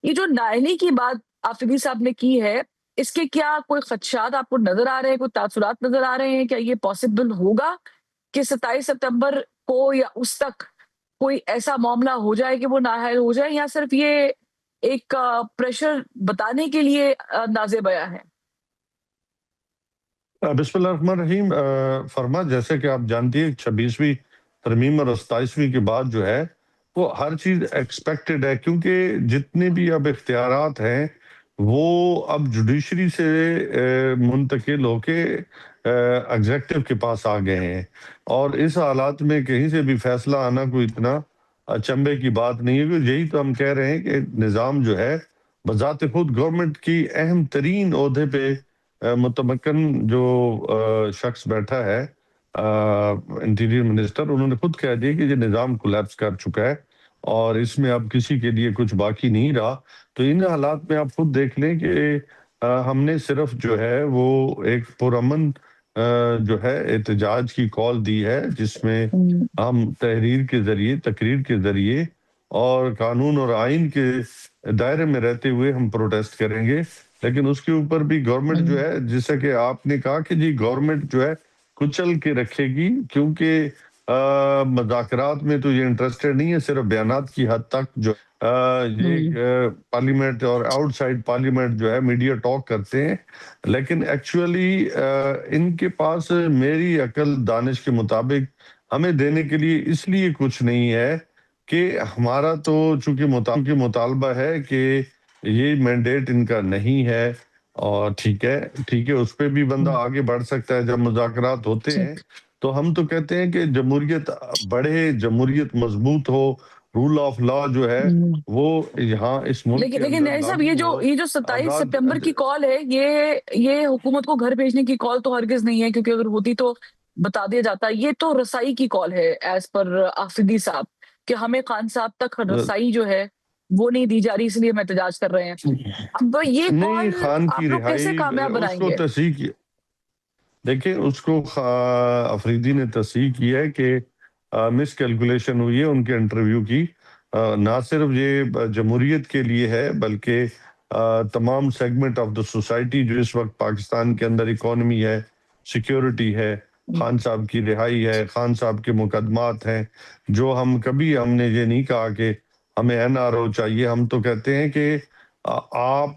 یہ جو نااہلی کی بات آفریدی صاحب نے کی ہے، اس کے کیا کوئی خدشات آپ کو نظر آ رہے ہیں، کوئی تاثرات نظر آ رہے ہیں؟ کیا یہ پاسبل ہوگا کہ 27 ستمبر کو یا اس تک کوئی ایسا معاملہ ہو جائے کہ وہ نااہل ہو جائے، یا صرف یہ ایک پریشر بتانے کے لیے نازے بیاں ہے؟ بسم اللہ الرحمن الرحیم۔ فرما، جیسے کہ آپ جانتی ہیں 26ویں ترمیم اور 27ویں کے بعد جو ہے وہ ہر چیز ایکسپیکٹڈ ہے، کیونکہ جتنے بھی اب اختیارات ہیں وہ اب جوڈیشری سے منتقل ہو کے ایگزیکٹو کے پاس آ گئے ہیں، اور اس حالات میں کہیں سے بھی فیصلہ آنا کوئی اتنا اچنبے کی بات نہیں ہے، کیونکہ یہی تو ہم کہہ رہے ہیں کہ نظام جو ہے بذات خود گورنمنٹ کی اہم ترین عہدے پہ متمکن جو شخص بیٹھا ہے انٹیریئر منسٹر، انہوں نے خود کہہ دیا کہ یہ نظام کولیپس کر چکا ہے اور اس میں اب کسی کے لیے کچھ باقی نہیں رہا۔ تو ان حالات میں آپ خود دیکھ لیں کہ ہم نے صرف جو ہے وہ ایک پرامن جو ہے احتجاج کی کال دی ہے، جس میں ہم تحریر کے ذریعے، تقریر کے ذریعے اور قانون اور آئین کے دائرے میں رہتے ہوئے ہم پروٹیسٹ کریں گے، لیکن اس کے اوپر بھی گورنمنٹ جو ہے، جیسا کہ آپ نے کہا کہ جی گورنمنٹ جو ہے کچل کے رکھے گی، کیونکہ مذاکرات میں تو یہ انٹرسٹڈ نہیں ہے، صرف بیانات کی حد تک جو یہ پارلیمنٹ اور آؤٹ سائڈ پارلیمنٹ جو ہے میڈیا ٹاک کرتے ہیں، لیکن ایکچولی ان کے پاس میری عقل دانش کے مطابق ہمیں دینے کے لیے اس لیے کچھ نہیں ہے کہ ہمارا تو چونکہ مطالبہ ہے کہ یہ مینڈیٹ ان کا نہیں ہے، اور ٹھیک ہے اس پہ بھی بندہ آگے بڑھ سکتا ہے جب مذاکرات ہوتے ہیں، تو ہم تو کہتے ہیں کہ جمہوریت بڑھے، جمہوریت مضبوط ہو، رول آف لا جو ہے وہ یہاں اس ملک کے لیکن اندر صاحب، لاگو ہو۔ یہ جو 27 ستمبر کی کال ہے، یہ حکومت کو گھر بھیجنے کی کال تو ہرگز نہیں ہے، کیونکہ اگر ہوتی تو بتا دیا جاتا۔ یہ تو رسائی کی کال ہے ایز پر آفریدی صاحب، کہ ہمیں خان صاحب تک رسائی جو ہے وہ نہیں دی جا رہی، اس لیے ہم احتجاج کر رہے ہیں۔ اب یہ نہیں، کال خان کی آپ لوگ کیسے رہائی کامیاب اس بنائیں کو گے؟ تصحیح کیا، دیکھیں اس کو افریدی نے تصحیح کی ہے کہ مس کیلکولیشن ہوئی ہے ان کے انٹرویو کی، نہ صرف یہ جمہوریت کے لیے ہے بلکہ تمام سیگمنٹ آف دا سوسائٹی جو اس وقت پاکستان کے اندر اکانومی ہے، سیکیورٹی ہے، خان صاحب کی رہائی ہے، خان صاحب کے مقدمات ہیں، جو ہم نے یہ نہیں کہا کہ ہمیں این آر او چاہیے، ہم تو کہتے ہیں کہ آپ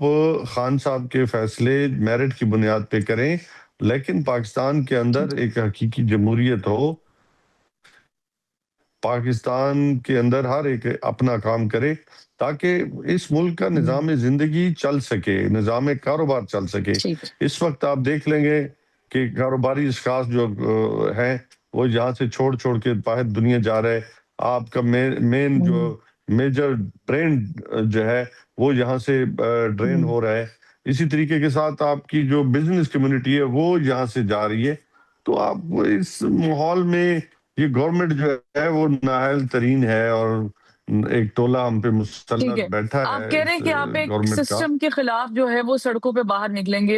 خان صاحب کے فیصلے میرٹ کی بنیاد پہ کریں، لیکن پاکستان کے اندر ایک حقیقی جمہوریت ہو، پاکستان کے اندر ہر ایک اپنا کام کرے تاکہ اس ملک کا نظام زندگی چل سکے، نظام کاروبار چل سکے۔ اس وقت آپ دیکھ لیں گے کہ کاروباری اشخاص جو ہیں وہ یہاں سے چھوڑ کے باہر دنیا جا رہے، آپ کا مین جو میجر برین جو ہے وہ یہاں سے ڈرین ہو رہا ہے، اسی طریقے کے ساتھ آپ کی جو بزنس کمیونٹی ہے وہ یہاں سے جا رہی ہے۔ تو آپ اس ماحول میں یہ گورنمنٹ جو ہے وہ نااہل ترین ہے، اور ایک ٹولہ ہم پہ مسلط بیٹھا آپ ہے کہہ رہے اس ہیں کہ آپ ایک گورنمنٹ کا۔ سسٹم کے خلاف جو ہے وہ سڑکوں پہ باہر نکلیں گے۔